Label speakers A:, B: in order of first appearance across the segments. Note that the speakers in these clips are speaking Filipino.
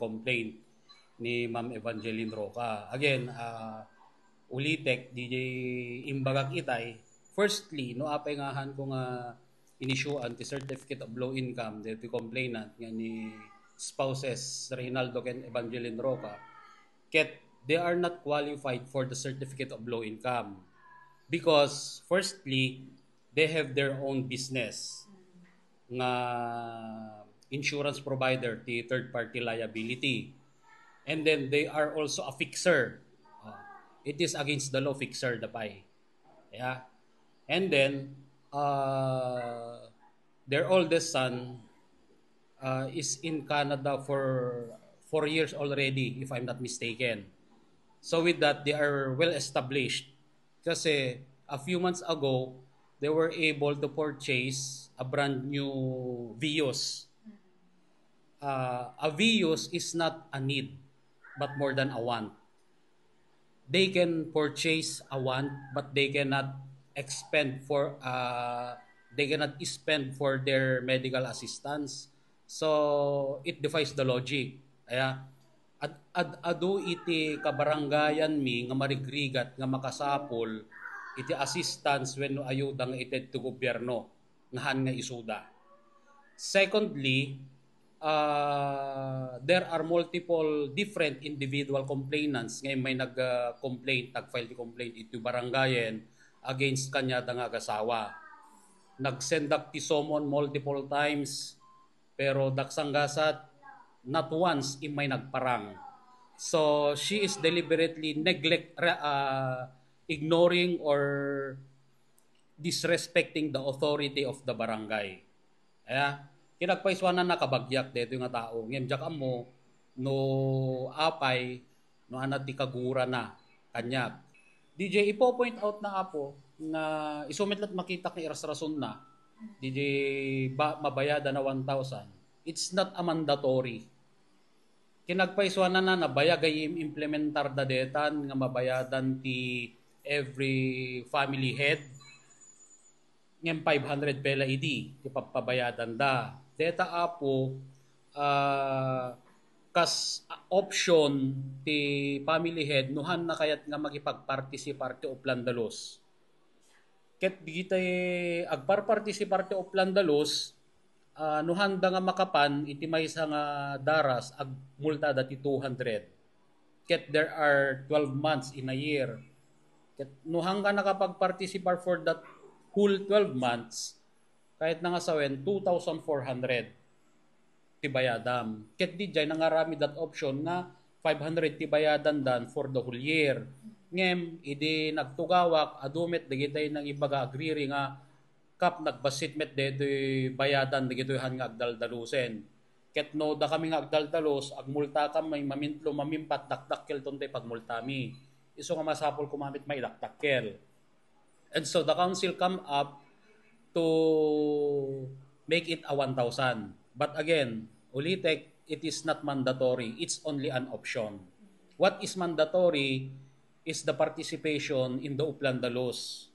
A: complaint ni Ma'am Evangeline Roca. Again, ulitek, DJ Imbagak Itay, firstly, no apay ngahan ko nga inisyuan ti Certificate of Low Income dito complainant nga ni spouses Reynaldo and Evangeline Roca, ket they are not qualified for the Certificate of Low Income because firstly, they have their own business nga insurance provider, ti third party liability. And then they are also a fixer. It is against the law fixer the pay. Yeah. And then their oldest son is in Canada for 4 years already, if I'm not mistaken. So with that, they are well established. Kasi a few months ago, they were able to purchase a brand new Vios. A Vios is not a need, but more than a want. They can purchase a want, but they cannot expend for they cannot spend for their medical assistance. So it defies the logic. Kaya adu iti kabarangayan mi nga marigrigat nga makasapol iti assistance when no ayuda nga ited to gobyerno ngahan nga isuda. Secondly, there are multiple different individual complainants ngay may nag-complaint, nag-file the complaint iti barangayen against kanya nga agasawa. Nag-sendak ti summon multiple times pero daksanggasat not once imay nagparang. So she is deliberately ignoring or disrespecting the authority of the barangay. Kinagpaiswanan na kabagyak dito yung tao. Ngayon, diyak mo, no apay, no anat ti kagura na, kanyak. DJ, ipo-point out na apo na isumit lat makita kay rason na, DJ, mabayada na 1,000. It's not a mandatory. Kinagpaiswanan na nabayagay implementar da detan nga mabayadan ti every family head ngem 500 pela idi ti papabayadan da. Deta apo kas option ti family head nuhan na kayat nga magipagpartisipar ti Oplandalos. Ket digitay agparpartisipar ti Oplandalos nuhan da nga makapan iti maysa nga daras ag multa dati 200. Ket there are 12 months in a year. Ket nuhan ka nakapagpartisipar for that whole 12 months, kahit na nga sawen, 2,400 ti bayadam. Ket di jay nangarami that option nga 500 ti bayadan dan for the whole year. Ngem, idi nagtugawak, adumet, digitay nang ibaga agriri nga kap nagbasitmet dedo bayadan digitohan nga agdaldalusen. Ket no da kami nga agdaldalos, agmulta kamay mamintlo mamimpat dakdakkel tonday pagmultami. Iso nga masapol kumamit may dakdakkel. And so the council come up to make it a 1,000. But again, ulitek, it is not mandatory. It's only an option. What is mandatory is the participation in the Oplandalos.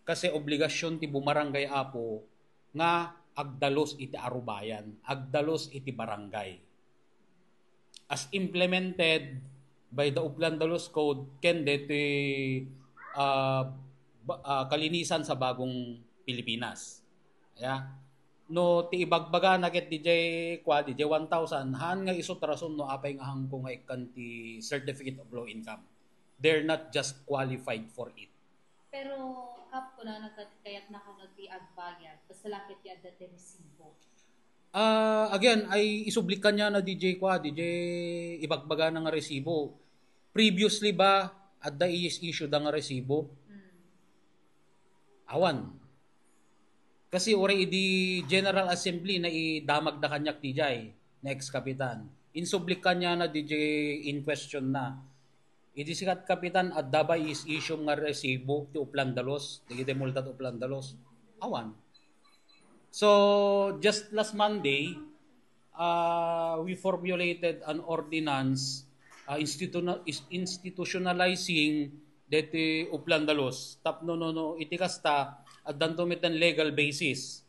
A: Kasi obligasyon ti bumarangay apo nga agdalos iti arubayan, agdalos iti barangay. As implemented by the Oplandalos Code, kende ti kalinisan sa bagong Pilipinas. No ti ibagbaga naket DJ kwa DJ 1,000 han nga isot rason no apay nga hangko nga ikan ti Certificate of Low Income. They're not just qualified for it.
B: Pero kap ko na nagkayat na kanag ti agbayad basta lakit ti adda ti resibo.
A: Again ay isublikan niya na DJ kwa DJ ibagbaga na nga resibo. Previously ba adda is issue da nga resibo? Awan. Kasi already General Assembly na idamag da kanyak DJ, next kapitan. Insublik kanya na DJ in question na. Idi sikat kapitan at dabay is issue nga resibo ti Oplandalos, digiti multa ti Oplandalos. Awan. So just last Monday, we formulated an ordinance institutionalizing deti Oplandalos tapno no iti kasta at dantumit ang legal basis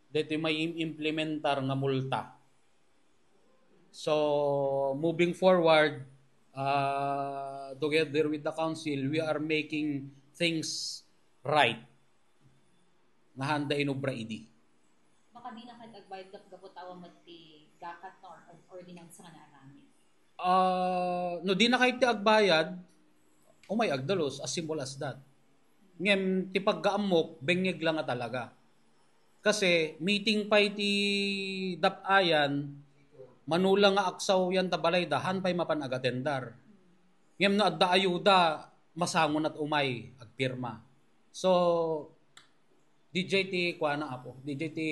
A: deti may implementar nga multa So moving forward, together with the council, we are making things right. Nga handa inubra idi.
B: Baka di na kahit agbayad gapot awa mati gakat na or ordinance nga naarami.
A: No di na kahit ti agbayad, may agdalos, as simple as that. Ngem ti paggaamok, bengeg lang nga talaga. Kasi meeting pa iti dapayan, manulang nga aksaw yan tabalay dahan pa'y mapanag-atendar. Ngem na adda ayuda, masangon at umay, agpirma. So, DJ ti kuha na apo. DJ ti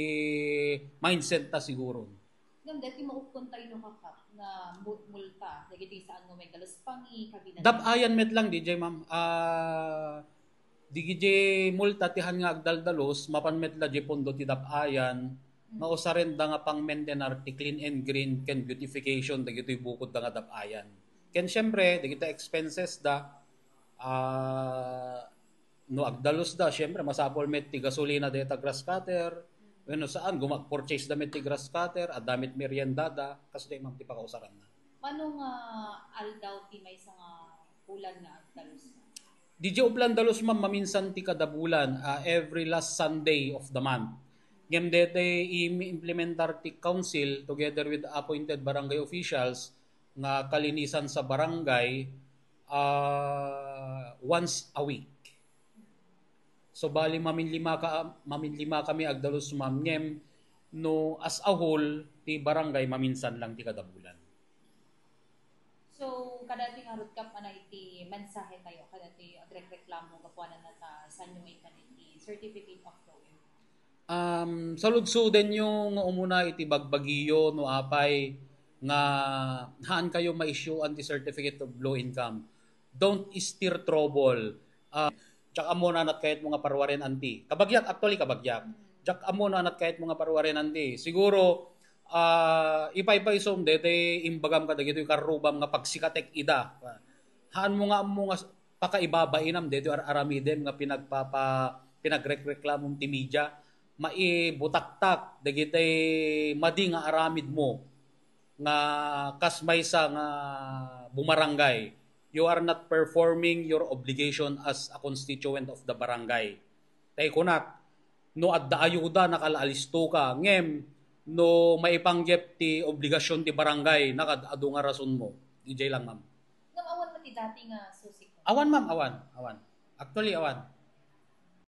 A: mindset ta siguro.
B: Ngam dati maupuntay no kakap na multa. Dagiti saan mo may kalaspangi, kabinan.
A: Dapayan met lang DJ ma'am. DJ multa tihan nga agdaldalos, mapanmet la di pondo ti dapayan. Mausaren da nga pang maintenance ti clean and green ken beautification dagiti bukod da nga dapayan. Ken syempre dagiti expenses da no agdalos da syempre masapol met ti gasolina deta grass cutter. Bueno saan gumag-purchase da met ti grass cutter, adamit meriendada kas day ma'am ti pakausaran na.
B: Paano nga aldaw ti may sa nga bulan nga agdalos na?
A: DJ Uplan dalos ma'am maminsan ti kada bulan, every last Sunday of the month. Ngem dete i-implementar ti council together with appointed barangay officials nga kalinisan sa barangay once a week. So bali maminlima kami agdalos ma'am ngem no as a whole ti barangay maminsan lang ti kada bulan.
B: So kada ti ngarod kap anay ti mensahe tayo kada ti agreklamo gapuanan na ta san yung ikan iti certificate of law.
A: Sa ludsuden yung umuna iti bagbagiyo no apay nga haan kayo ma-issue anti certificate of low income. Don't stir trouble. Tsaka mo na nat kahit mga parwaren anti. Kabagyak actually kabagyak. Tsaka mo na nat kahit mga parwaren anti. Siguro ipay-pay som dete imbagam ka dagito karubam nga pagsikatek ida. Haan mo nga pakaibabainam dete aramidem nga pinagreklamom ti media maibutaktak dagiti madi nga aramid mo nga kasmaysa nga bumarangay. You are not performing your obligation as a constituent of the barangay. Tay kunat no adda ayuda nakalaalisto ka ngem no maipanggep ti obligasyon ti barangay nakadado nga rason mo. DJ lang ma'am.
B: Ngam awan mati dati nga susik.
A: Awan ma'am, awan. Actually awan.